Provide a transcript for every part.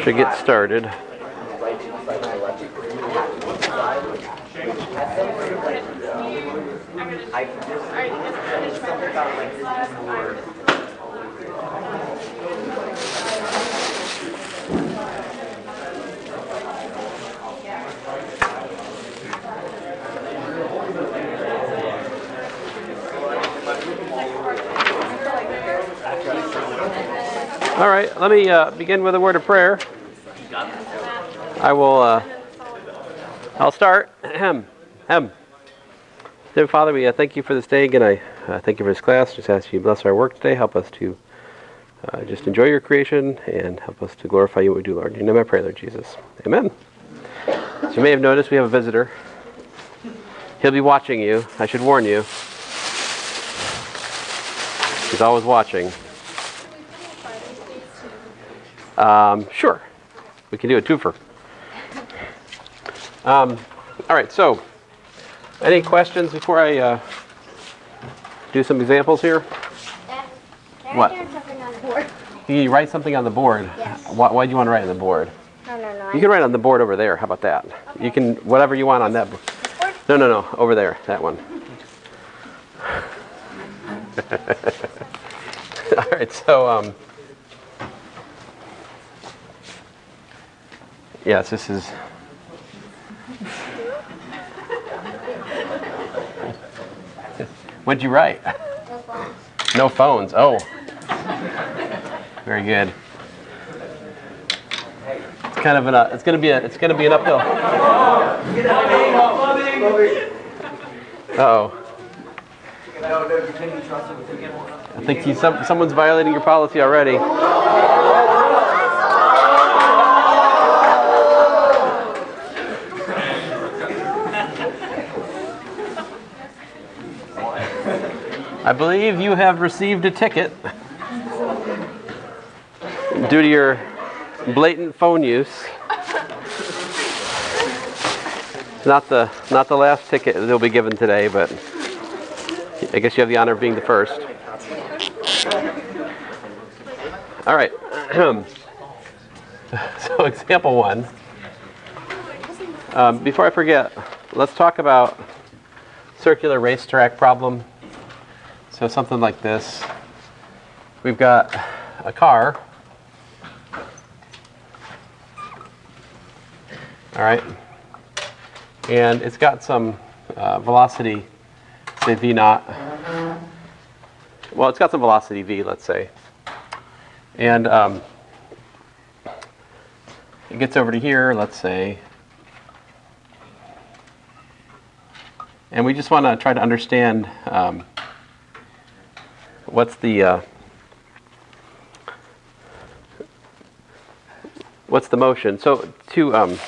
Should get started. All right, let me begin with a word of prayer. I'll start. Dear Father, we thank you for this day again. I thank you for this class. Just ask you to bless our work today. Help us to just enjoy your creation and help us to glorify you what we do, Lord. In your name I pray, Lord Jesus. Amen. So you may have noticed we have a visitor. He'll be watching you. I should warn you. He's always watching. Sure. We can do a twofer. All right, so any questions before I do some examples here? What? You write something on the board? Yes. Why do you want to write on the board? No. You can write on the board over there. How about that? Okay. You can, whatever you want on that board. No. Over there, that one. All right, so, yes, this is... What'd you write? No phones. No phones. Oh. Very good. It's kind of it's going to be an uphill. Uh-oh. I think someone's violating your policy already. I believe you have received a ticket due to your blatant phone use. It's not the last ticket that will be given today, but I guess you have the honor of being the first. All right. So example one. Before I forget, let's talk about circular racetrack problem. So something like this. We've got a car. All right. And it's got some velocity, say V naught. Well, it's got some velocity V, let's say. And it gets over to here, let's say. And we just want to try to understand what's the motion. So to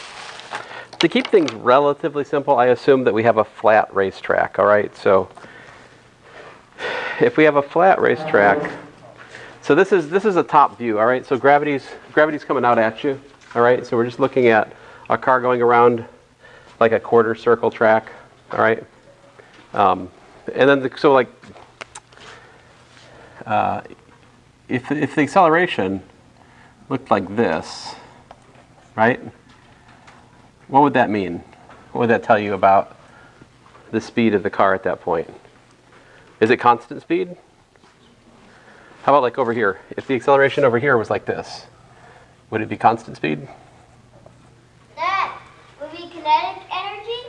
keep things relatively simple, I assume that we have a flat racetrack. All right. So if we have a flat racetrack, so this is a top view. All right. So gravity's coming out at you. All right. So we're just looking at a car going around like a quarter circle track. All right. And then if the acceleration looked like this, right? What would that mean? What would that tell you about the speed of the car at that point? Is it constant speed? How about like over here? If the acceleration over here was like this, would it be constant speed? That would be kinetic energy?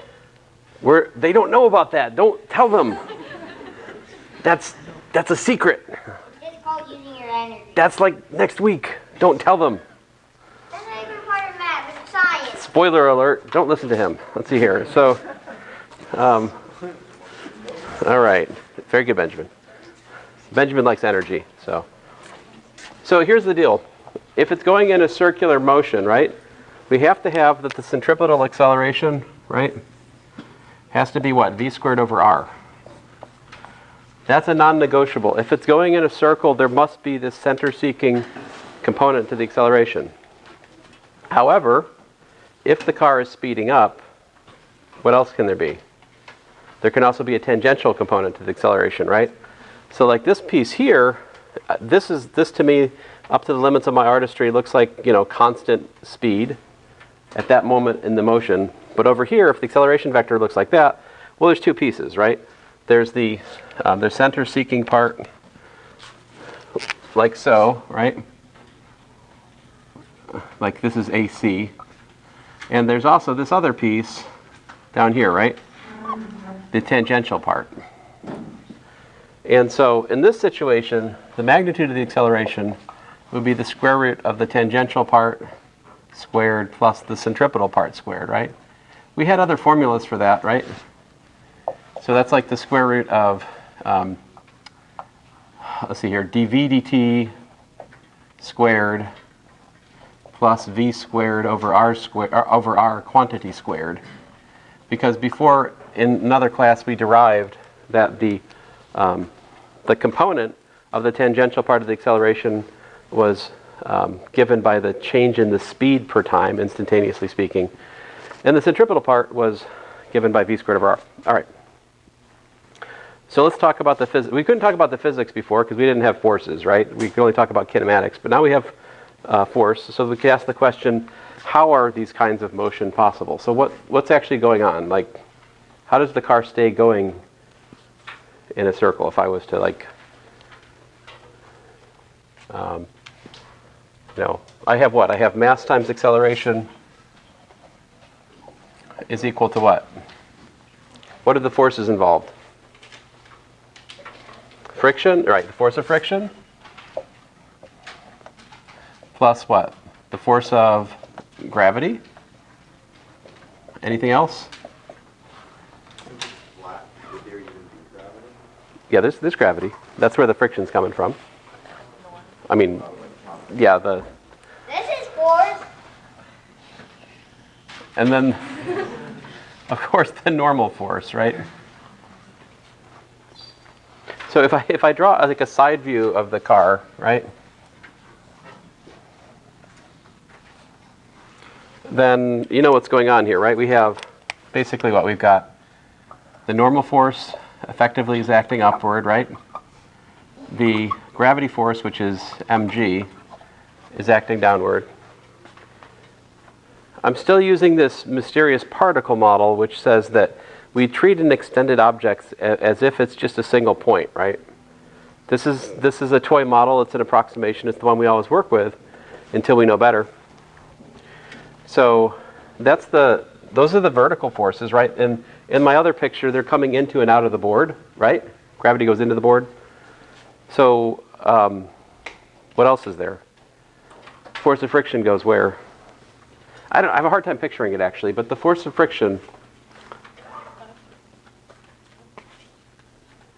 They don't know about that. Don't tell them. That's a secret. It's called using your energy. That's like next week. Don't tell them. That's not even part of math. It's science. Spoiler alert. Don't listen to him. Let's see here. So, all right. Very good, Benjamin. Benjamin likes energy. So here's the deal. If it's going in a circular motion, right, we have to have that the centripetal acceleration, right, has to be what? V squared over R. That's a non-negotiable. If it's going in a circle, there must be this center-seeking component to the acceleration. However, if the car is speeding up, what else can there be? There can also be a tangential component to the acceleration, right? So like this piece here, this to me up to the limits of my artistry looks like, constant speed at that moment in the motion. But over here, if the acceleration vector looks like that, well, there's two pieces, right? There's the center-seeking part, like so, right? Like this is AC. And there's also this other piece down here, right? The tangential part. And so in this situation, the magnitude of the acceleration would be the square root of the tangential part squared plus the centripetal part squared, right? We had other formulas for that, right? So that's like the square root of, let's see here, dv dt squared plus v squared over r quantity squared. Because before, in another class, we derived that the component of the tangential part of the acceleration was given by the change in the speed per time, instantaneously speaking. And the centripetal part was given by v squared over r. All right. So let's talk about the physics. We couldn't talk about the physics before because we didn't have forces, right? We could only talk about kinematics. But now we have force. So we can ask the question, how are these kinds of motion possible? So what's actually going on? Like, how does the car stay going in a circle if I was to, like, I have what? I have mass times acceleration is equal to what? What are the forces involved? Friction, right, the force of friction plus what? The force of gravity? Anything else? Yeah, there's gravity. That's where the friction's coming from. I mean, yeah, This is force. and then, of course, the normal force, right? So if I draw like a side view of the car, right? Then you know what's going on here, right? We have basically what we've got. The normal force effectively is acting upward, right? The gravity force, which is mg, is acting downward. I'm still using this mysterious particle model, which says that we treat an extended object as if it's just a single point, right? This is a toy model. It's an approximation. It's the one we always work with until we know better. So those are the vertical forces, right? And in my other picture, they're coming into and out of the board, right? Gravity goes into the board. So what else is there? Force of friction goes where? I have a hard time picturing it actually, but the force of friction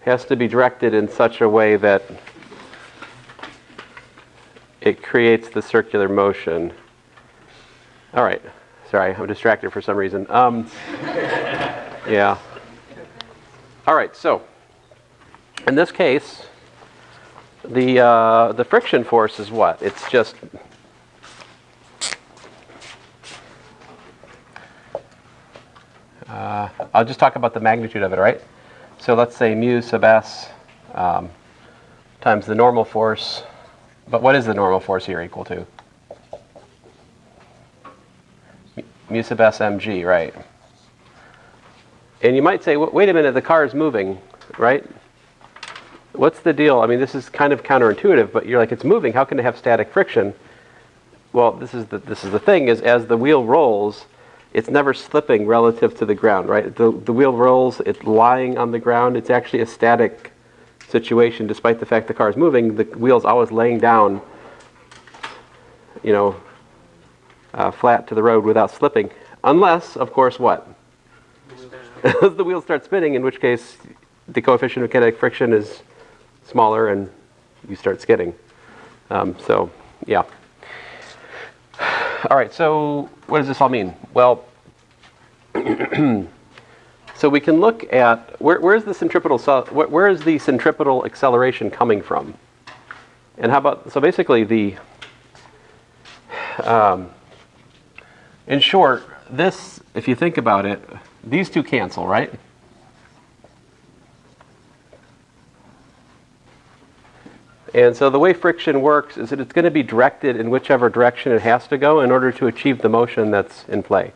has to be directed in such a way that it creates the circular motion. All right. Sorry, I'm distracted for some reason. Yeah. All right, so in this case, the friction force is what? It's just I'll just talk about the magnitude of it, right? So let's say mu sub s times the normal force. But what is the normal force here equal to? Mu sub s mg, right? And you might say, wait a minute, the car is moving, right? What's the deal? I mean, this is kind of counterintuitive, but you're like, it's moving. How can it have static friction? Well, this is the thing, is as the wheel rolls, it's never slipping relative to the ground, right? The wheel rolls, it's lying on the ground. It's actually a static situation, despite the fact the car is moving. The wheel's always laying down, flat to the road without slipping. Unless, of course, what? The wheels start spinning, in which case the coefficient of kinetic friction is smaller and you start skidding. So, yeah. All right, so what does this all mean? Well, so we can look at where's the centripetal acceleration coming from? And how about, so basically in short, this, if you think about it, these two cancel, right? And so the way friction works is that it's going to be directed in whichever direction it has to go in order to achieve the motion that's in play.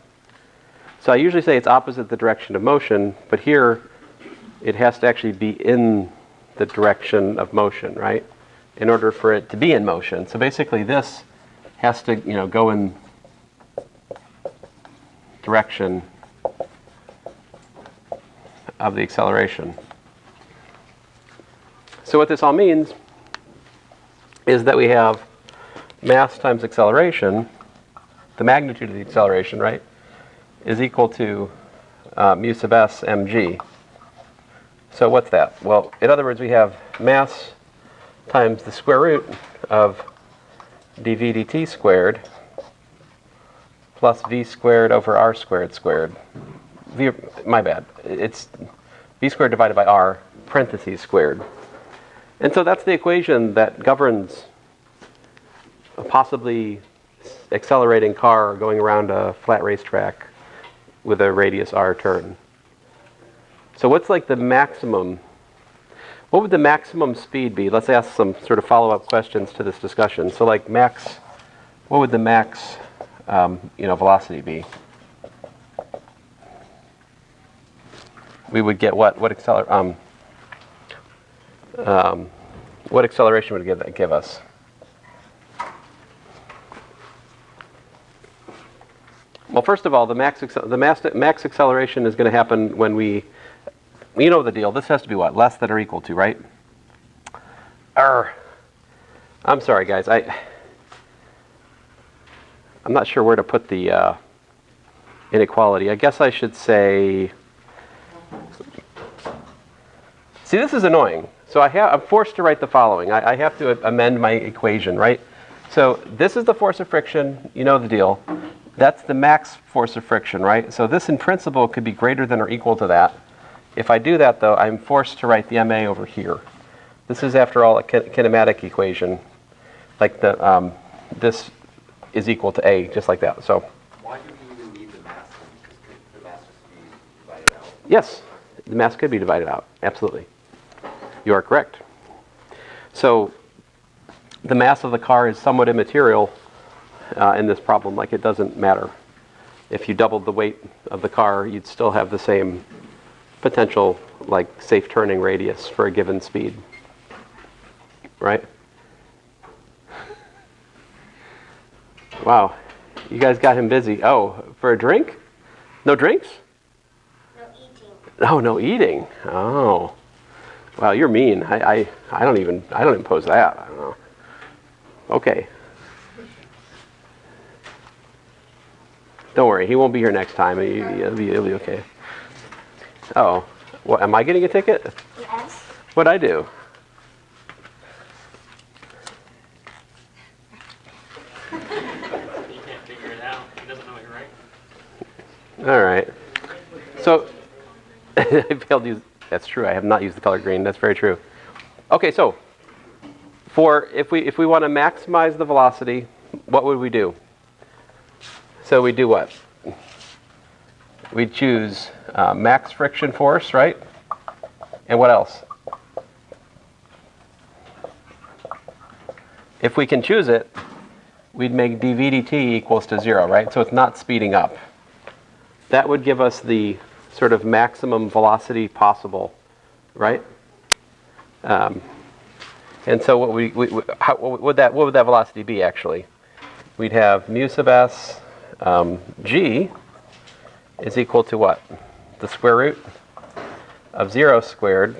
So I usually say it's opposite the direction of motion, but here it has to actually be in the direction of motion, right? In order for it to be in motion. So basically this has to, go in direction of the acceleration. So what this all means is that we have mass times acceleration, the magnitude of the acceleration, right, is equal to mu sub s mg. So what's that? Well, in other words, we have mass times the square root of dv dt squared plus v squared over r squared squared. My bad. It's v squared divided by r parentheses squared. And so that's the equation that governs a possibly accelerating car going around a flat racetrack with a radius r turn. So what's like the maximum? What would the maximum speed be? Let's ask some sort of follow-up questions to this discussion. So like max, what would the max velocity be? We would get what? What acceleration would it give us? Well, first of all, the max acceleration is going to happen when you know the deal. This has to be what? Less than or equal to, right? I'm sorry, guys. I'm not sure where to put the inequality. I guess I should say. See, this is annoying. So I'm forced to write the following. I have to amend my equation, right? So this is the force of friction. You know the deal. That's the max force of friction, right? So this in principle could be greater than or equal to that. If I do that, though, I'm forced to write the MA over here. This is, after all, a kinematic equation. Like this is equal to A, just like that. So why do we even need the mass? Because the mass just be divided out. Yes, the mass could be divided out. Absolutely. You are correct. So the mass of the car is somewhat immaterial in this problem. Like, it doesn't matter. If you doubled the weight of the car, you'd still have the same potential, like, safe turning radius for a given speed. Right? Wow. You guys got him busy. Oh, for a drink? No drinks? No eating. Oh, no eating. Oh. Wow, you're mean. I don't impose that. I don't know. Okay. Don't worry, he won't be here next time. It'll be okay. Oh, what? Am I getting a ticket? Yes. What'd I do? He can't figure it out. He doesn't know you're right. All right. So I failed to use. That's true. I have not used the color green. That's very true. Okay, so if we want to maximize the velocity, what would we do? So we do what? We choose max friction force, right? And what else? If we can choose it, we'd make dv dt equals to 0, right? So it's not speeding up. That would give us the sort of maximum velocity possible, right? And so what would that velocity be actually? We'd have mu sub s g is equal to what? The square root of 0 squared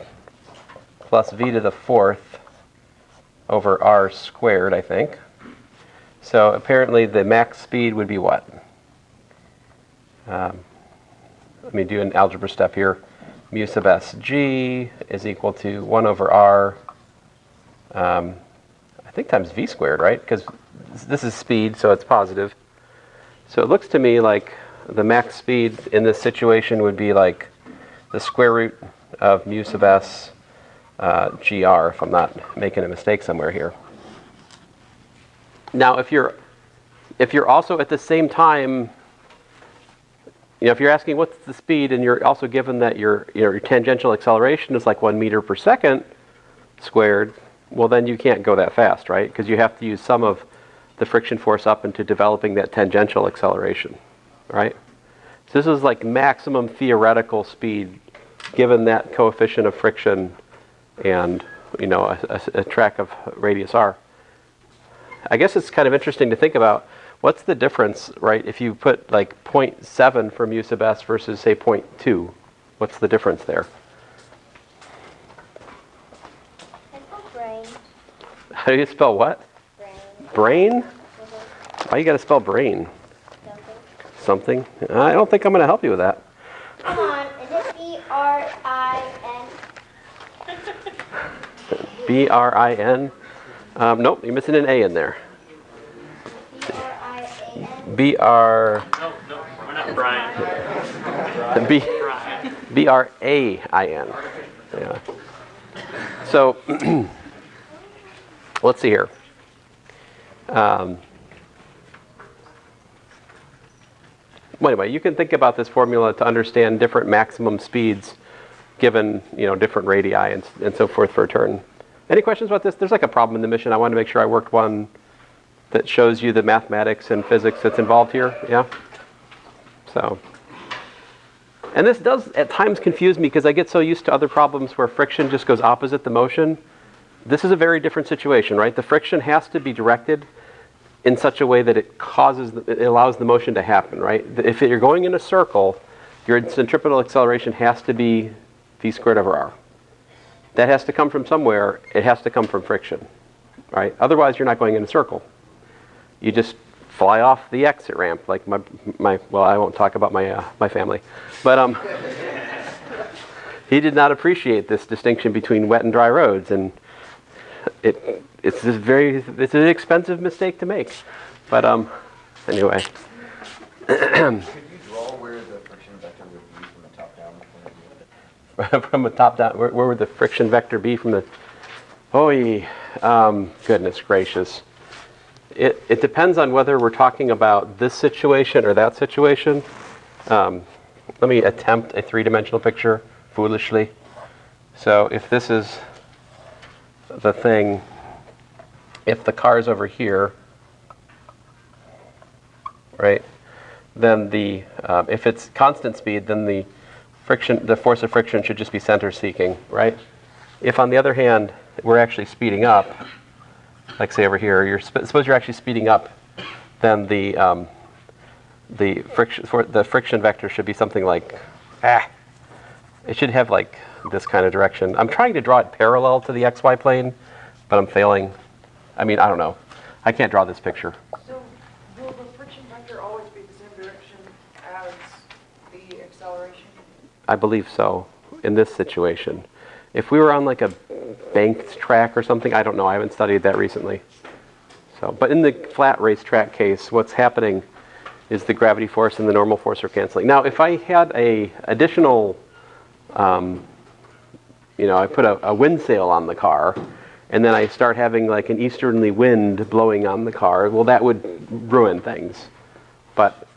plus v to the 4th over r squared, I think. So apparently the max speed would be what? Let me do an algebra step here. Mu sub s g is equal to 1 over r, I think times v squared, right? Because this is speed, so it's positive. So it looks to me like the max speed in this situation would be like the square root of mu sub s gr, if I'm not making a mistake somewhere here. Now, if you're also at the same time, if you're asking what's the speed, and you're also given that your tangential acceleration is like 1 meter per second squared, well then you can't go that fast, right? Because you have to use some of the friction force up into developing that tangential acceleration, right? So this is like maximum theoretical speed given that coefficient of friction and, you know, a track of radius r. I guess it's kind of interesting to think about what's the difference, right, if you put like 0.7 from u sub s versus, say, 0.2. What's the difference there? I spelled brain. How do you spell what? Brain. Brain? Why you got to spell brain? Something. Something? I don't think I'm going to help you with that. Come on, is it B-R-I-N? B-R-I-N? Nope, you're missing an A in there. B-R-I-A-N? B-R... No, we're not Brian. B... Brian. B-R-A-I-N. Yeah. So, let's see here. Well, anyway, you can think about this formula to understand different maximum speeds given, you know, different radii and so forth for a turn. Any questions about this? There's like a problem in the mission. I wanted to make sure I worked one that shows you the mathematics and physics that's involved here. Yeah? So. And this does at times confuse me because I get so used to other problems where friction just goes opposite the motion. This is a very different situation, right? The friction has to be directed in such a way that it allows the motion to happen, right? If you're going in a circle, your centripetal acceleration has to be v squared over r. That has to come from somewhere. It has to come from friction, right? Otherwise, you're not going in a circle. You just fly off the exit ramp, like my well, I won't talk about my family, but he did not appreciate this distinction between wet and dry roads, and it's an expensive mistake to make. But anyway. Could you draw where the friction vector would be from the top down point of view? From the top down, where would the friction vector be from the... goodness gracious. It depends on whether we're talking about this situation or that situation. Let me attempt a three-dimensional picture, foolishly. So if this is the thing, if the car's over here, right, then the if it's constant speed, then the force of friction should just be center seeking, right? If on the other hand we're actually speeding up, like say over here, suppose you're actually speeding up, then the friction vector should be something like it should have like this kind of direction. I'm trying to draw it parallel to the xy plane, but I'm failing. I mean, I don't know. I can't draw this picture. So will the friction vector always be the same direction as the acceleration? I believe so, in this situation. If we were on like a banked track or something, I don't know. I haven't studied that recently. So, but in the flat racetrack case, what's happening is the gravity force and the normal force are canceling. Now, if I had a additional, I put a wind sail on the car, and then I start having like an easterly wind blowing on the car, well, that would ruin things. But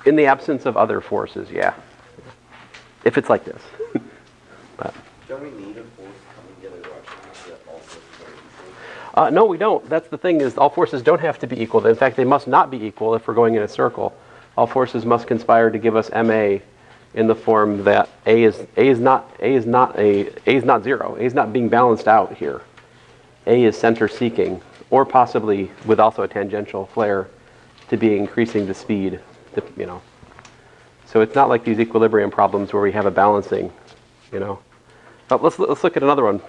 in the absence of other forces, yeah. If it's like this. But. Don't we need a force coming the other direction that all forces are equal? No, we don't. That's the thing is all forces don't have to be equal. In fact, they must not be equal if we're going in a circle. All forces must conspire to give us ma in the form that a is not zero. A is not being balanced out here. A is center seeking, or possibly with also a tangential flare to be increasing the speed. So it's not like these equilibrium problems where we have a balancing. But let's look at another one.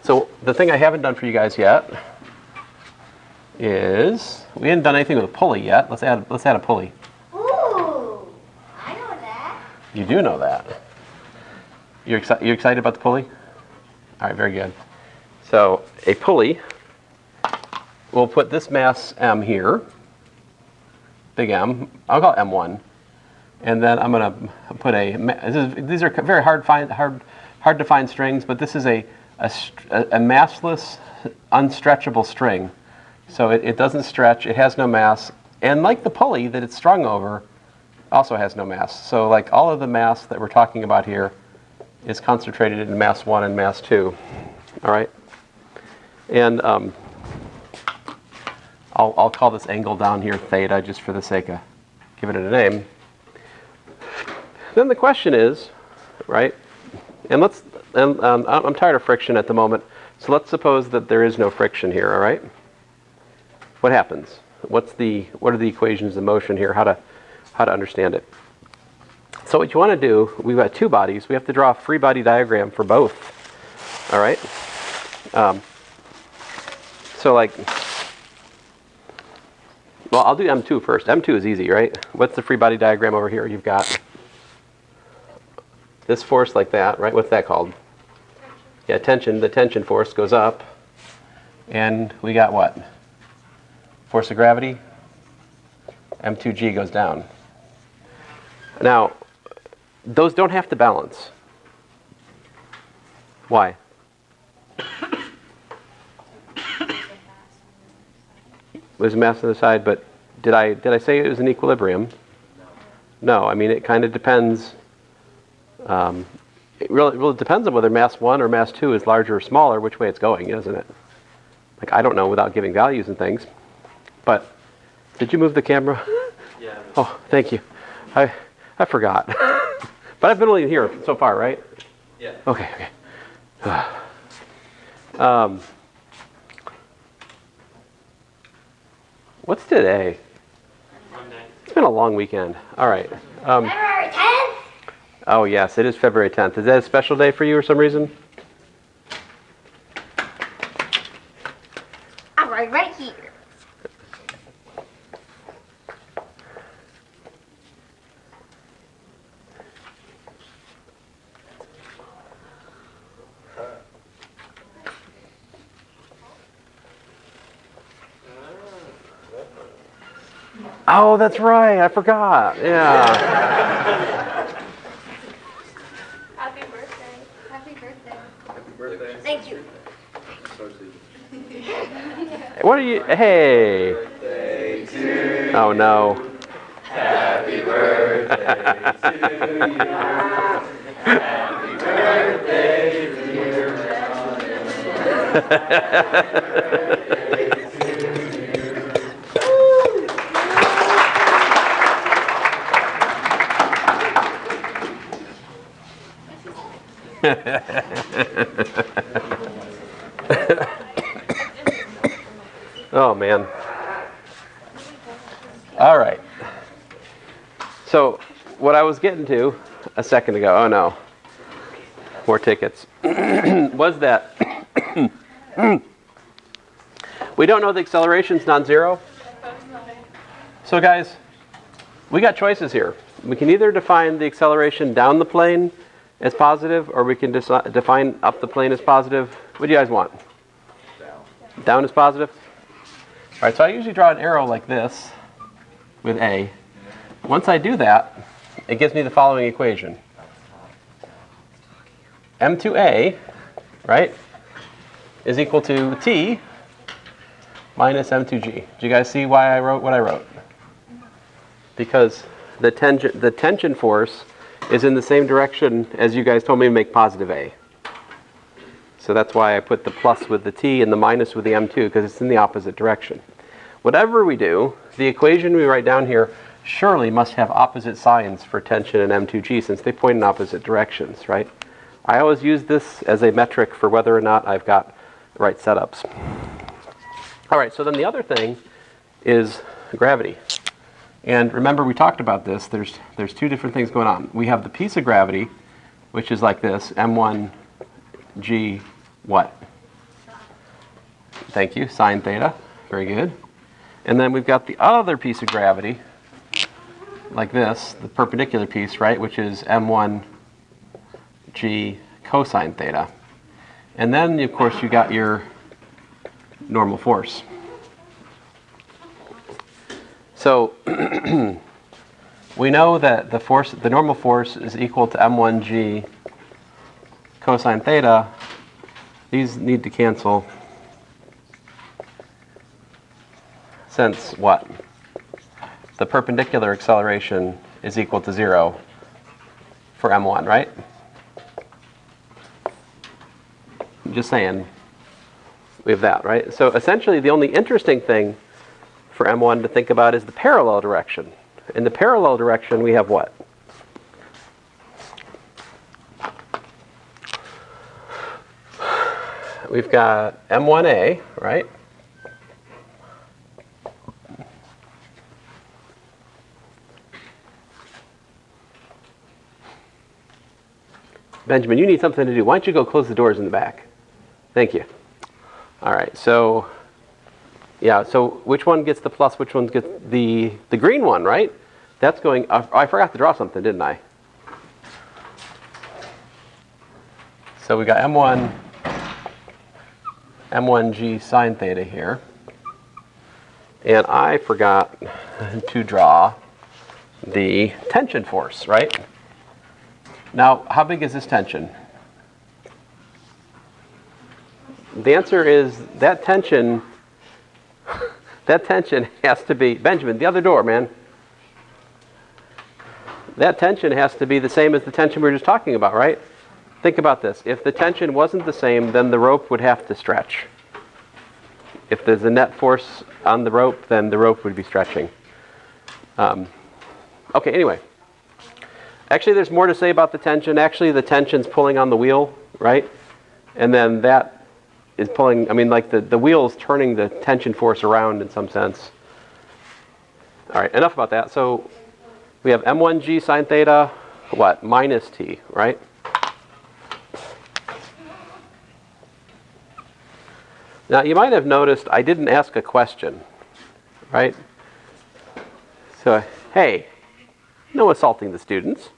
So the thing I haven't done for you guys yet is we haven't done anything with a pulley yet. Let's add a pulley. Ooh, I know that. You do know that. You're excited about the pulley? All right, very good. So a pulley, we'll put this mass M here, big M. I'll call it M1. And then I'm going to put these are very hard to find strings, but this is a massless, unstretchable string. So it doesn't stretch, it has no mass, and like the pulley that it's strung over, also has no mass. So like all of the mass that we're talking about here is concentrated in mass 1 and mass 2. all right? And I'll call this angle down here theta just for the sake of giving it a name. Then the question is, right, and I'm tired of friction at the moment, so let's suppose that there is no friction here, all right? What happens? What are the equations of motion here? How to understand it? So what you want to do, we've got two bodies. We have to draw a free body diagram for both, all right? So like, well, I'll do M2 first. M2 is easy, right? What's the free body diagram over here? You've got this force like that, right? What's that called? Yeah, tension. The tension force goes up. And we got what? Force of gravity. M2G goes down. Now, those don't have to balance. Why? There's mass on the side, but did I say it was in equilibrium? No, I mean, it kind of depends. It really depends on whether mass 1 or mass 2 is larger or smaller, which way it's going, isn't it? Like, I don't know without giving values and things. But did you move the camera? Yeah. Oh, thank you. I forgot. But I've been only here so far, right? Yeah. Okay. What's today? Monday. It's been a long weekend. All right. February 10th? Oh, yes, it is February 10th. Is that a special day for you for some reason? I'm right here. Oh, that's right. I forgot. Yeah. Happy birthday. Happy birthday. Happy birthday. Thank you. What are you? Hey. Oh, no. Happy birthday to you. Happy birthday, dear Oh, man. All right. So what I was getting to a second ago, oh no, more tickets, was that we don't know the acceleration's non-zero. So guys, we got choices here. We can either define the acceleration down the plane as positive, or we can define up the plane as positive. What do you guys want? Down is positive? All right, so I usually draw an arrow like this with A. Once I do that, it gives me the following equation. M2A, right, is equal to T minus M2G. Do you guys see why I wrote what I wrote? Because the tension force is in the same direction as you guys told me to make positive A. So that's why I put the plus with the T and the minus with the M2, because it's in the opposite direction. Whatever we do, the equation we write down here surely must have opposite signs for tension and M2G, since they point in opposite directions, right? I always use this as a metric for whether or not I've got the right setups. All right, so then the other thing is gravity. And remember, we talked about this. There's two different things going on. We have the piece of gravity, which is like this, M1G what? Thank you, sine theta. Very good. And then we've got the other piece of gravity, like this, the perpendicular piece, right, which is M1G cosine theta. And then, of course, you got your normal force. So we know that the normal force is equal to M1G cosine theta. These need to cancel, since what? The perpendicular acceleration is equal to 0 for M1, right? Just saying. We have that, right? So essentially the only interesting thing for M1 to think about is the parallel direction. In the parallel direction we have what? We've got M1A, right? Benjamin, you need something to do. Why don't you go close the doors in the back? Thank you. All right, so, yeah, so which one gets the plus, which one gets the green one, right? That's going, I forgot to draw something, didn't I? So we got M1G sine theta here. And I forgot to draw the tension force, right? Now, how big is this tension? The answer is that tension has to be, Benjamin, the other door, man. That tension has to be the same as the tension we were just talking about, right? Think about this. If the tension wasn't the same, then the rope would have to stretch. If there's a net force on the rope, then the rope would be stretching. Okay, anyway. Actually, there's more to say about the tension. Actually, the tension's pulling on the wheel, right? And then that is pulling, I mean, like the wheel's turning the tension force around in some sense. All right, enough about that. So we have M1G sine theta, what? Minus T, right? Now, you might have noticed I didn't ask a question, right? So, hey, no assaulting the students.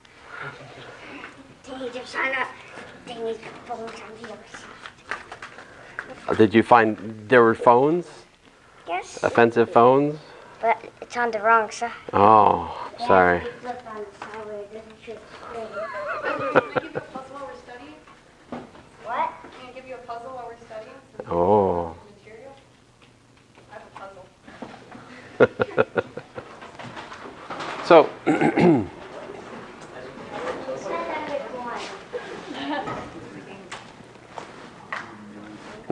Did you find there were phones? Yes. Offensive phones? But it's on the wrong side. Oh, sorry. Flip on the side where it doesn't shoot straight. Can we give you a puzzle while we're studying? What? Can I give you a puzzle while we're studying? Oh. Material? I have a puzzle. So,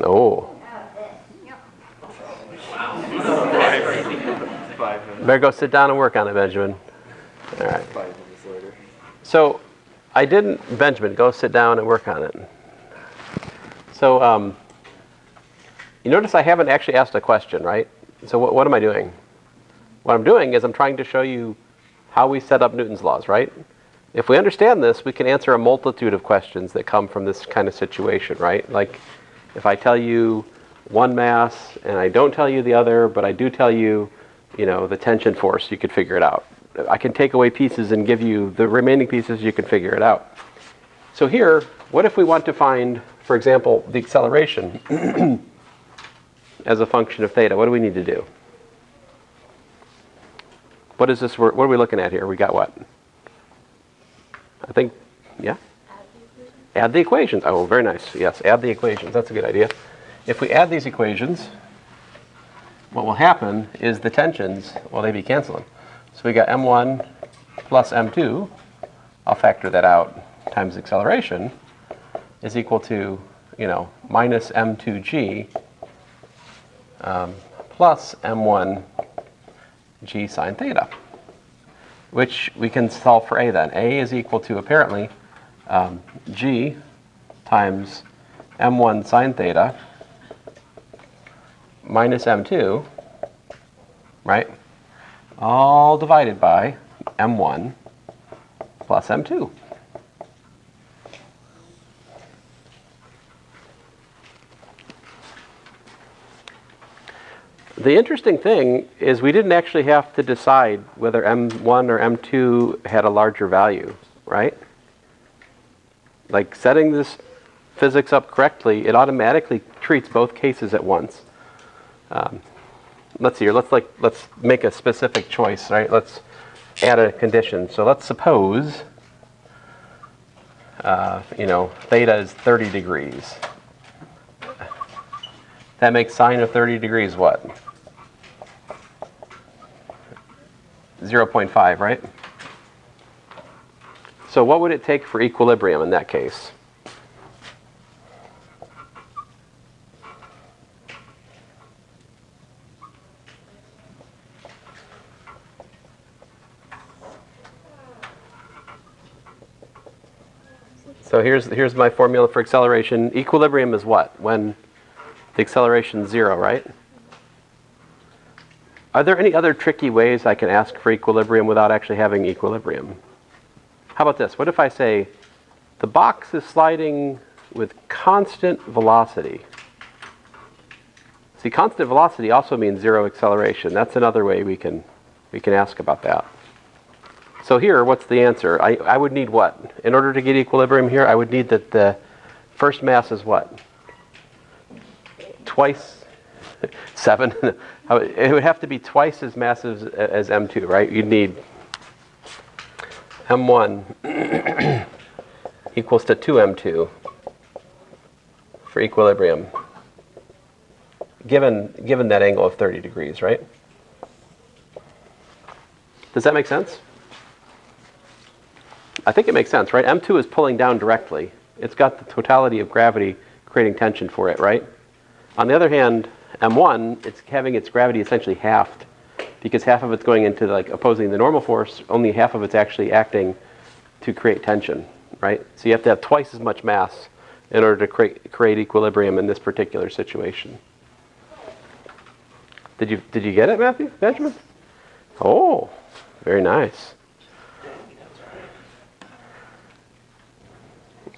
oh. Better go sit down and work on it, Benjamin. All right. 5 minutes later. So, I didn't, Benjamin, go sit down and work on it. So, you notice I haven't actually asked a question, right? So what am I doing? What I'm doing is I'm trying to show you how we set up Newton's laws, right? If we understand this, we can answer a multitude of questions that come from this kind of situation, right? Like, if I tell you one mass and I don't tell you the other, but I do tell you, you know, the tension force, you could figure it out. I can take away pieces and give you the remaining pieces, you can figure it out. So here, what if we want to find, for example, the acceleration as a function of theta? What do we need to do? What is this? What are we looking at here? We got what? I think, yeah? Add the equations. Oh, very nice. Yes, add the equations. That's a good idea. If we add these equations, what will happen is the tensions, well, they be canceling. So we got M1 plus M2, I'll factor that out, times acceleration, is equal to, you know, minus M2G plus M1G sine theta, which we can solve for A then. A is equal to, apparently, G times M1 sine theta minus M2, right? All divided by M1 plus M2. The interesting thing is we didn't actually have to decide whether M1 or M2 had a larger value, right? Like setting this physics up correctly, it automatically treats both cases at once. Let's see here, let's make a specific choice, right? Let's add a condition. So let's suppose, you know, theta is 30 degrees. That makes sine of 30 degrees what? 0.5, right? So what would it take for equilibrium in that case? So here's my formula for acceleration. Equilibrium is what? When the acceleration is 0, right? Are there any other tricky ways I can ask for equilibrium without actually having equilibrium? How about this? What if I say the box is sliding with constant velocity? See, constant velocity also means 0 acceleration. That's another way we can ask about that. So here, what's the answer? I would need what? In order to get equilibrium here, I would need that the first mass is what? Twice 7. It would have to be twice as massive as M2, right? You'd need M1 equals to 2M2 for equilibrium, given that angle of 30 degrees, right? Does that make sense? I think it makes sense, right? M2 is pulling down directly. It's got the totality of gravity creating tension for it, right? On the other hand, M1, it's having its gravity essentially halved because half of it's going into like opposing the normal force, only half of it's actually acting to create tension, right? So you have to have twice as much mass in order to create equilibrium in this particular situation. Did you get it, Matthew? Benjamin? Oh, very nice.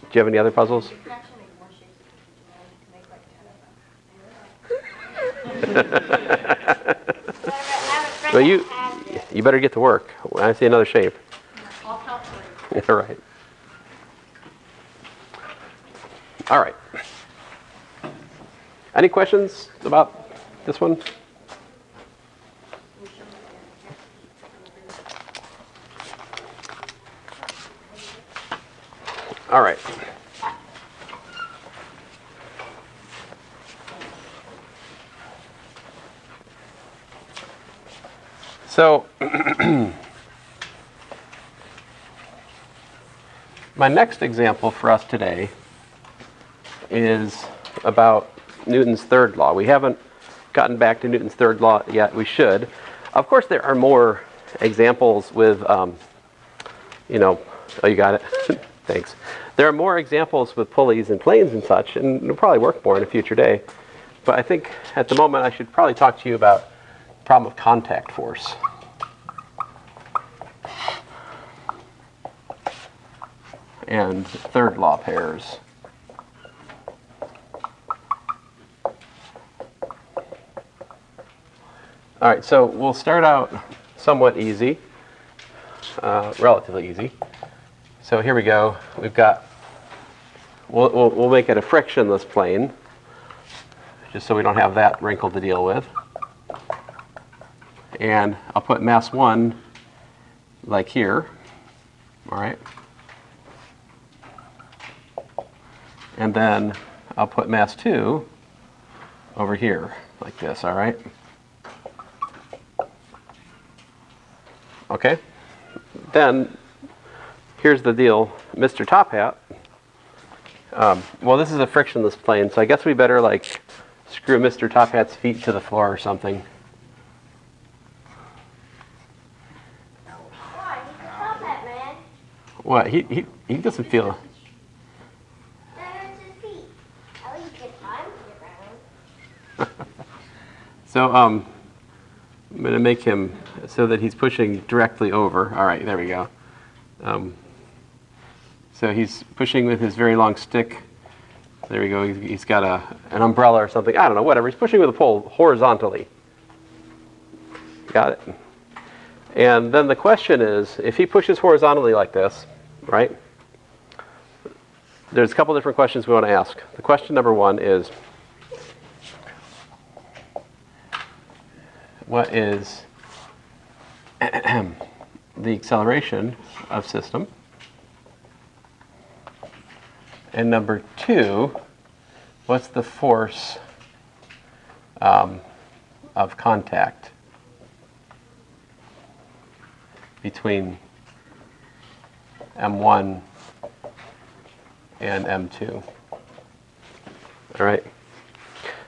Do you have any other puzzles? You can actually make more shapes if you want. You can make like 10 of them. Well, you better get to work. When I see another shape. I'll count for you. All right. All right. Any questions about this one? All right. So my next example for us today is about Newton's third law. We haven't gotten back to Newton's third law yet. We should. Of course, there are more examples with, oh, you got it. Thanks. There are more examples with pulleys and planes and such, and it'll probably work more in a future day. But I think at the moment I should probably talk to you about the problem of contact force. And third law pairs. All right, so we'll start out somewhat easy, relatively easy. So here we go. We've got, we'll make it a frictionless plane, just so we don't have that wrinkle to deal with. And I'll put mass 1 like here, all right? And then I'll put mass 2 over here, like this, all right? Okay? Then, here's the deal. Mr. Top Hat, well, this is a frictionless plane, so I guess we better, like, screw Mr. Top Hat's feet to the floor or something. Why? You can stop that, man. What? He doesn't feel... That hurts his feet. At least get time to get around. So, I'm going to make him so that he's pushing directly over. All right, there we go. So he's pushing with his very long stick. There we go. He's got an umbrella or something. I don't know, whatever. He's pushing with a pole horizontally. Got it? And then the question is, if he pushes horizontally like this, right? There's a couple different questions we want to ask. The question number 1 is, what is the acceleration of system? And number 2, what's the force of contact between M1 and M2? All right.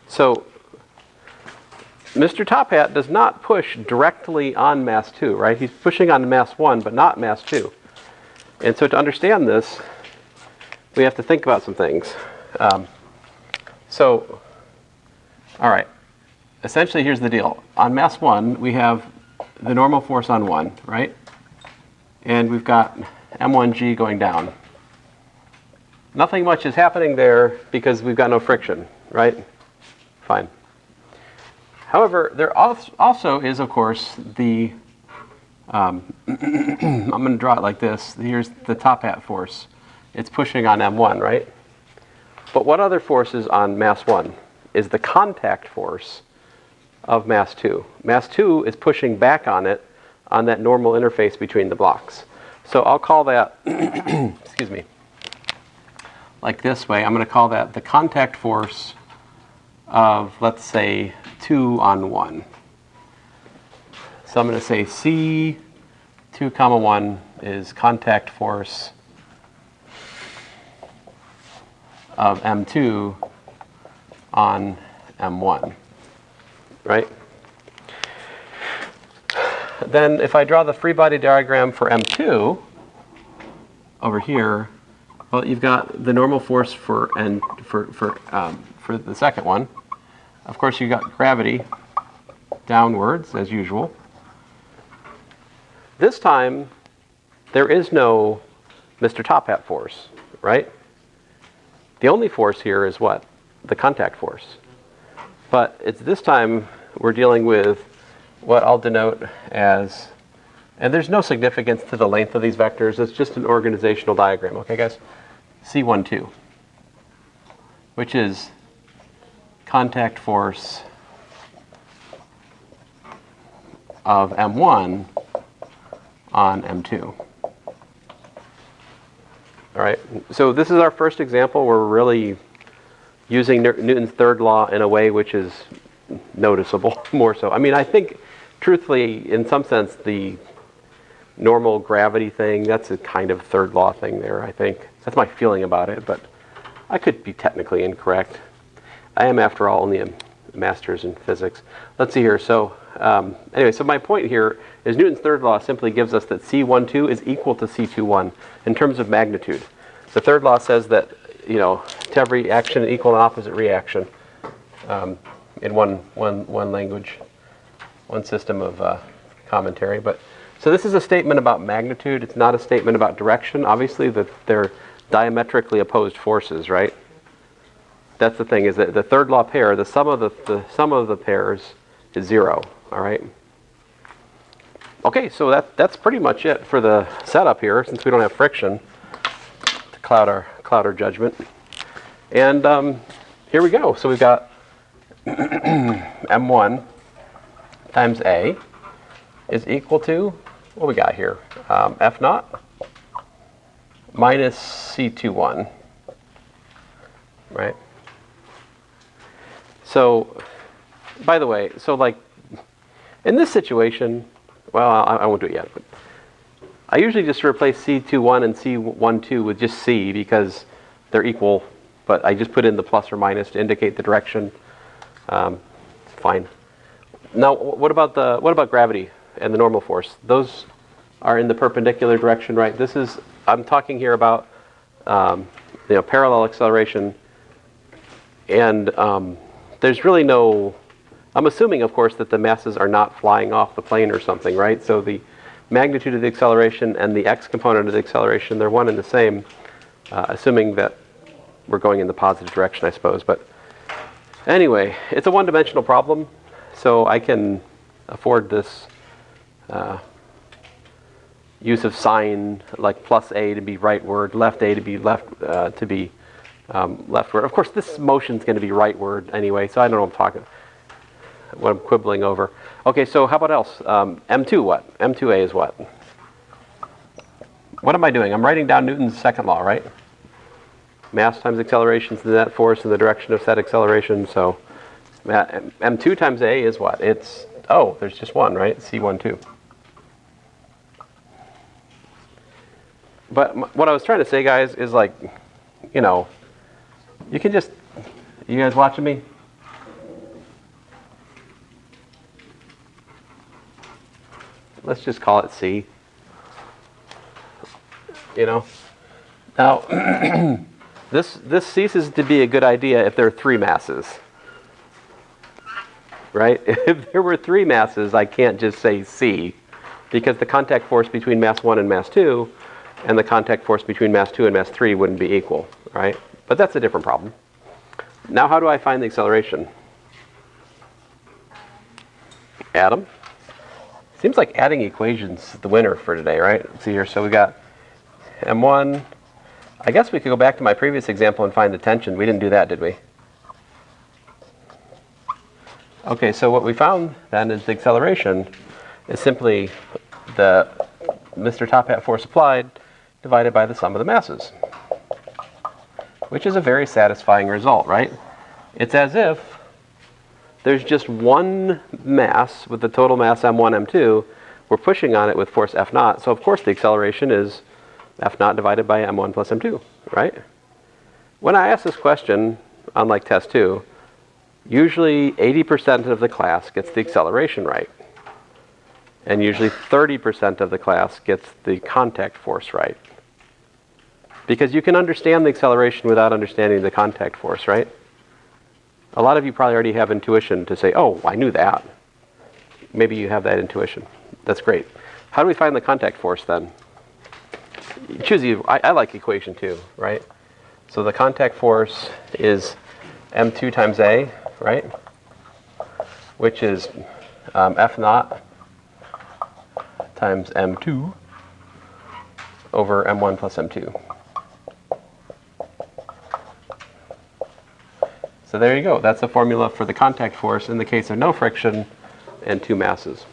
So Mr. Top Hat does not push directly on mass 2, right? He's pushing on mass 1, but not mass 2. And so to understand this, we have to think about some things. So, all right. Essentially, here's the deal. On mass 1, we have the normal force on 1, right? And we've got m1g going down. Nothing much is happening there because we've got no friction, right? Fine. However, there also is, of course, the, I'm going to draw it like this. Here's the top hat force. It's pushing on m1, right? But what other force is on mass 1? Is the contact force of mass 2. Mass 2 is pushing back on it on that normal interface between the blocks. So I'll call that, excuse me, like this way. I'm going to call that the contact force of, let's say, 2 on 1. So I'm going to say C2 comma 1 is contact force of M2 on M1, right? Then if I draw the free body diagram for M2 over here, well, you've got the normal force for the second one. Of course, you've got gravity downwards as usual. This time, there is no Mr. Top Hat force, right? The only force here is what? The contact force. But it's this time we're dealing with what I'll denote as, and there's no significance to the length of these vectors, it's just an organizational diagram, okay guys? C12, which is contact force of M1 on M2. All right, so this is our first example where we're really using Newton's third law in a way which is noticeable, more so. I mean, I think, truthfully, in some sense, the normal gravity thing, that's a kind of third law thing there, I think. That's my feeling about it, but I could be technically incorrect. I am, after all, only a master's in physics. Let's see here. So anyway, so my point here is Newton's third law simply gives us that C12 is equal to C21 in terms of magnitude. The third law says that, you know, to every action equal and opposite reaction in one language, one system of commentary. But so this is a statement about magnitude. It's not a statement about direction. Obviously, that they're diametrically opposed forces, right? That's the thing, is that the third law pair, the sum of the pairs is 0. All right. Okay, so that's pretty much it for the setup here, since we don't have friction to cloud our judgment. And here we go. So we've got M1 times A is equal to, what we got here? F naught minus C21, right? So, by the way, so like in this situation, well, I won't do it yet, but I usually just replace C21 and C12 with just C because they're equal, but I just put in the plus or minus to indicate the direction. Fine. Now, what about gravity and the normal force? Those are in the perpendicular direction, right? I'm talking here about parallel acceleration, and there's really no, I'm assuming, of course, that the masses are not flying off the plane or something, right? So the magnitude of the acceleration and the x component of the acceleration, they're one and the same, assuming that we're going in the positive direction, I suppose. But anyway, it's a one-dimensional problem, so I can afford this use of sign, like plus A to be rightward, left A to be leftward. Of course, this motion's going to be rightward anyway, so I don't know what I'm quibbling over. Okay, so how about else? M2 what? M2A is what? What am I doing? I'm writing down Newton's second law, right? Mass times acceleration is the net force in the direction of said acceleration. So M2 times A is what? It's, oh, there's just one, right? C12. But what I was trying to say, guys, is like, you know, you can just, you guys watching me? Let's just call it C. You know? Now, This ceases to be a good idea if there are 3 masses. Right? If there were 3 masses, I can't just say C, because the contact force between mass 1 and mass 2 and the contact force between mass 2 and mass 3 wouldn't be equal, right? But that's a different problem. Now how do I find the acceleration? Add them. Seems like adding equations is the winner for today, right? Let's see here. So we got m1. I guess we could go back to my previous example and find the tension. We didn't do that, did we? Okay, so what we found then is the acceleration is simply the Mr. Top Hat force applied divided by the sum of the masses, which is a very satisfying result, right? It's as if there's just one mass with the total mass m1, m2. We're pushing on it with force F naught, so of course the acceleration is F naught divided by m1 plus m2, right? When I ask this question, unlike test 2, usually 80% of the class gets the acceleration right. And usually 30% of the class gets the contact force right. Because you can understand the acceleration without understanding the contact force, right? A lot of you probably already have intuition to say, oh, I knew that. Maybe you have that intuition. That's great. How do we find the contact force then? I like equation 2, right? So the contact force is m2 times a, right? Which is F naught times m2 over m1 plus m2. So there you go. That's the formula for the contact force in the case of no friction and 2 masses.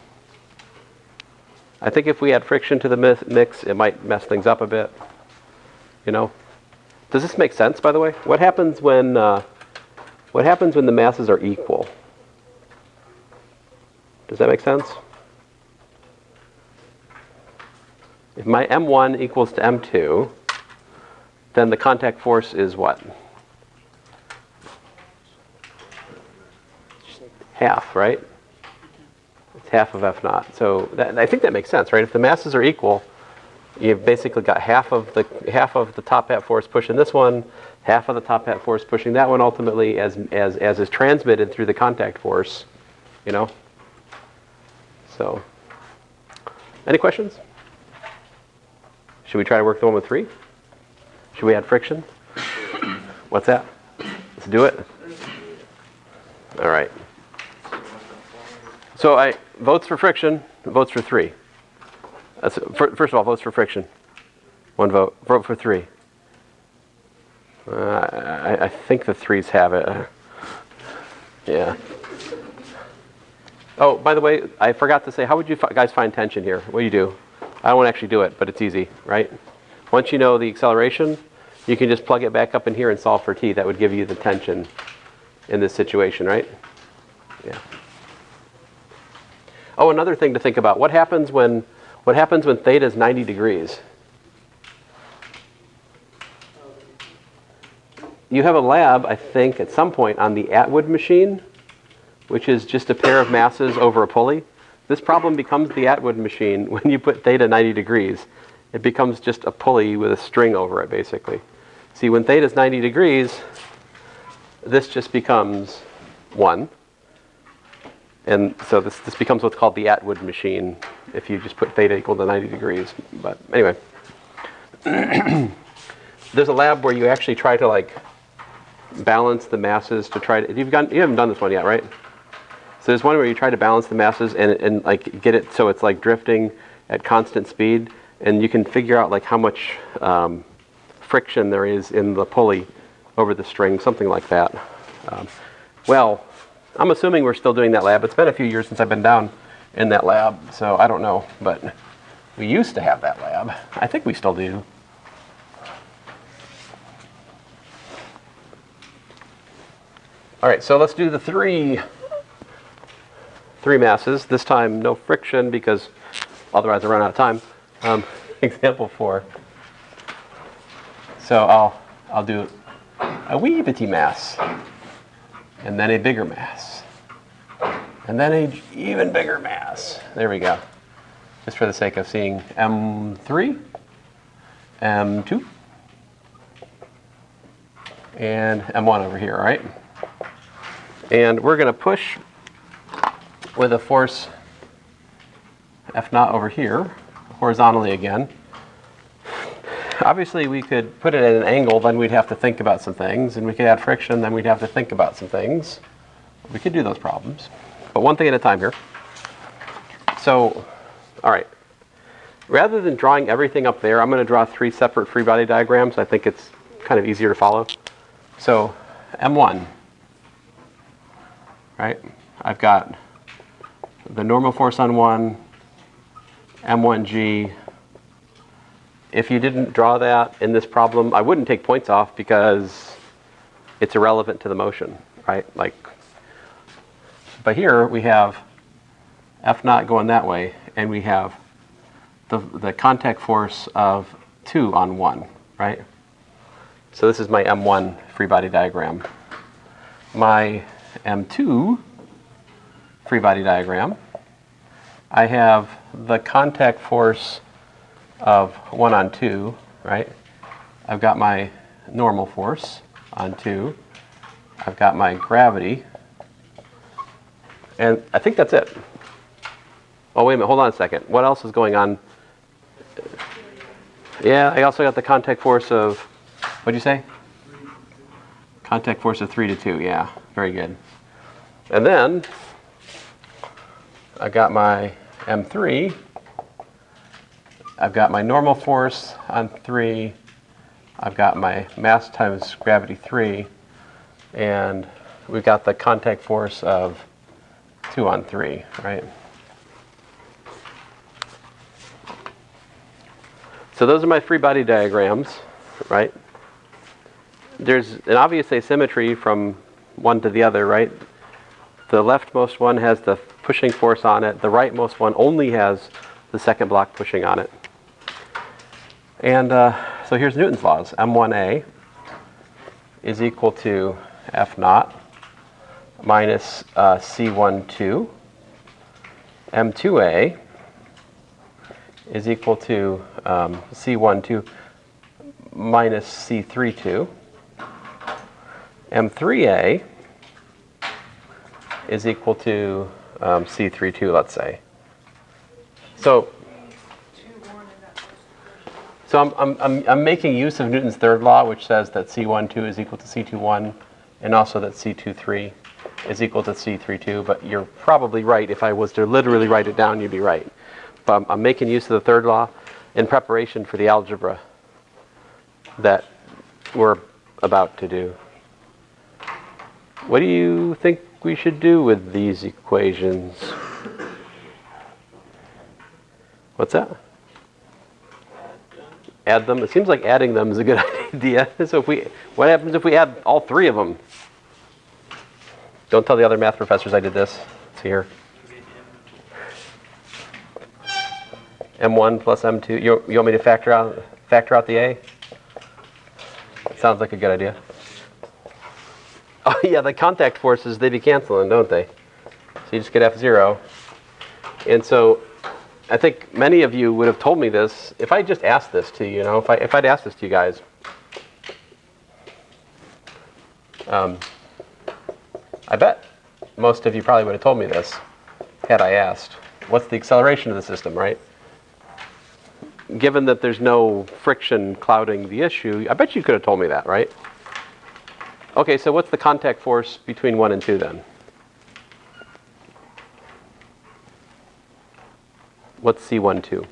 I think if we add friction to the mix, it might mess things up a bit. You know? Does this make sense, by the way? What happens when the masses are equal? Does that make sense? If my m1 equals to m2, then the contact force is what? Half, right? It's half of F naught. So I think that makes sense, right? If the masses are equal, you've basically got half of the top hat force pushing this one, half of the top hat force pushing that one ultimately as is transmitted through the contact force, you know? So, any questions? Should we try to work the one with 3? Should we add friction? What's that? Let's do it. All right. So votes for friction, votes for 3. First of all, votes for friction. 1 vote. Vote for 3. I think the 3s have it. Yeah. Oh, by the way, I forgot to say, how would you guys find tension here? What do you do? I won't actually do it, but it's easy, right? Once you know the acceleration, you can just plug it back up in here and solve for t. That would give you the tension in this situation, right? Yeah. Oh, another thing to think about. What happens when theta is 90 degrees? You have a lab, I think, at some point on the Atwood machine, which is just a pair of masses over a pulley. This problem becomes the Atwood machine when you put theta 90 degrees. It becomes just a pulley with a string over it, basically. See, when theta is 90 degrees, this just becomes 1. And so this becomes what's called the Atwood machine if you just put theta equal to 90 degrees. But anyway, there's a lab where you actually try to like balance the masses to try to, you haven't done this one yet, right? So there's one where you try to balance the masses and like get it so it's like drifting at constant speed, and you can figure out like how much friction there is in the pulley over the string, something like that. Well, I'm assuming we're still doing that lab. It's been a few years since I've been down in that lab, so I don't know, but we used to have that lab. I think we still do. All right, so let's do the three masses. This time no friction because otherwise I run out of time. Example 4. So I'll do a wee bitty mass, and then a bigger mass, and then a even bigger mass. There we go. Just for the sake of seeing M3, M2, and M1 over here, right? And we're going to push with a force F naught over here, horizontally again. Obviously, we could put it at an angle, then we'd have to think about some things, and we could add friction, then we'd have to think about some things. We could do those problems, but one thing at a time here. So, all right. Rather than drawing everything up there, I'm going to draw 3 separate free body diagrams. I think it's kind of easier to follow. So, M1, right? I've got the normal force on 1, M1G. If you didn't draw that in this problem, I wouldn't take points off because it's irrelevant to the motion, right? Like, but here we have F naught going that way, and we have the contact force of 2 on 1, right? So this is my M1 free body diagram. My M2 free body diagram, I have the contact force of 1 on 2, right? I've got my normal force on 2. I've got my gravity. And I think that's it. Oh, wait a minute. Hold on a second. What else is going on? Yeah, I also got the contact force of, what'd you say? Contact force of 3 to 2. Yeah, very good. And then I got my M3. I've got my normal force on 3. I've got my mass times gravity 3. And we've got the contact force of 2 on 3, right? So those are my free body diagrams, right? There's an obvious asymmetry from one to the other, right? The leftmost one has the pushing force on it. The rightmost one only has the second block pushing on it. And so here's Newton's laws. M1A is equal to F naught minus C12. M2A is equal to C12 minus C32. M3A is equal to C32, let's say. So I'm making use of Newton's third law, which says that C12 is equal to C21, and also that C23 is equal to C32. But you're probably right. If I was to literally write it down, you'd be right. But I'm making use of the third law in preparation for the algebra that we're about to do. What do you think we should do with these equations? What's that? Add them? It seems like adding them is a good idea. So what happens if we add all 3 of them? Don't tell the other math professors I did this. It's here. M1 plus M2. You want me to factor out the A? Sounds like a good idea. Oh yeah, the contact forces, they be canceling, don't they? So you just get F0. And so I think many of you would have told me this if I just asked this to you, you know, if I'd asked this to you guys. I bet most of you probably would have told me this had I asked. What's the acceleration of the system, right? Given that there's no friction clouding the issue, I bet you could have told me that, right? Okay, so what's the contact force between 1 and 2 then? What's C12?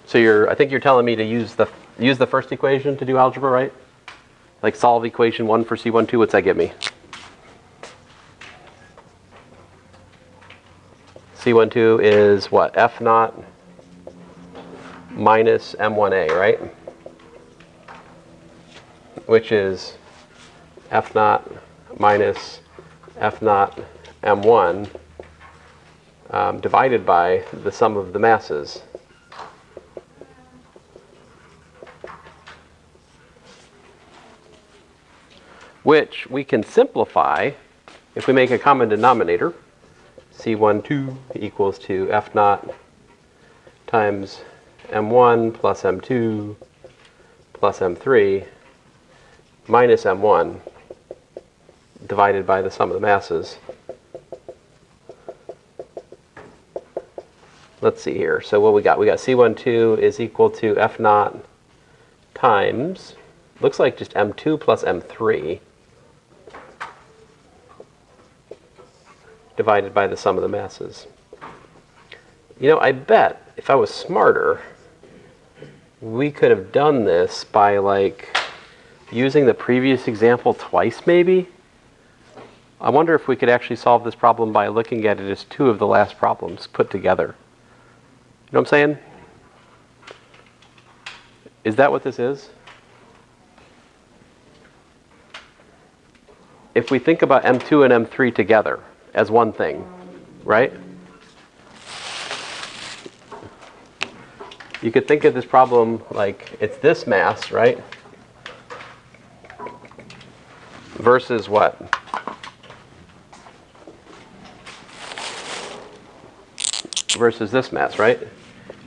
So I think you're telling me to use the first equation to do algebra, right? Like solve equation 1 for C12, what's that give me? C12 is what? F naught minus M1A, right? Which is F naught minus F naught M1 divided by the sum of the masses. Which we can simplify if we make a common denominator. C12 equals to F naught times m1 plus m2 plus m3 minus m1 divided by the sum of the masses. Let's see here. So what we got? We got C12 is equal to F naught times, looks like just m2 plus m3 divided by the sum of the masses. You know, I bet if I was smarter, we could have done this by like using the previous example twice maybe. I wonder if we could actually solve this problem by looking at it as two of the last problems put together. You know what I'm saying? Is that what this is? If we think about M2 and M3 together as one thing, right? You could think of this problem like it's this mass, right? Versus what? Versus this mass, right?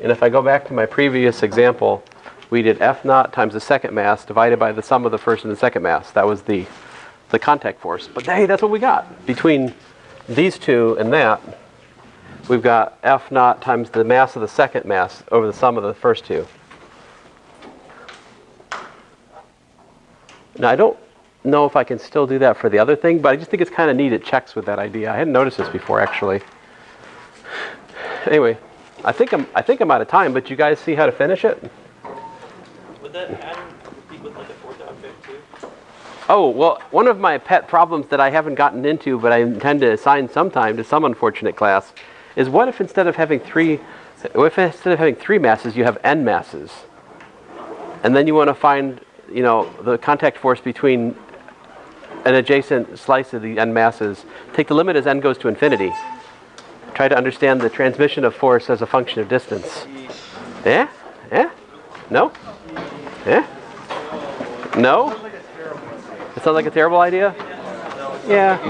And if I go back to my previous example, we did F naught times the second mass divided by the sum of the first and the second mass. That was the contact force. But hey, that's what we got. Between these two and that, we've got F naught times the mass of the second mass over the sum of the first two. Now, I don't know if I can still do that for the other thing, but I just think it's kind of neat. It checks with that idea. I hadn't noticed this before, actually. Anyway, I think I'm out of time, but you guys see how to finish it? Would that add with like a fourth object too? Oh, well, one of my pet problems that I haven't gotten into, but I intend to assign sometime to some unfortunate class, is what if instead of having three masses, you have n masses? And then you want to find, you know, the contact force between an adjacent slice of the n masses. Take the limit as n goes to infinity. Try to understand the transmission of force as a function of distance. Yeah? Yeah? No? Yeah? No? It sounds like a terrible idea? Yeah.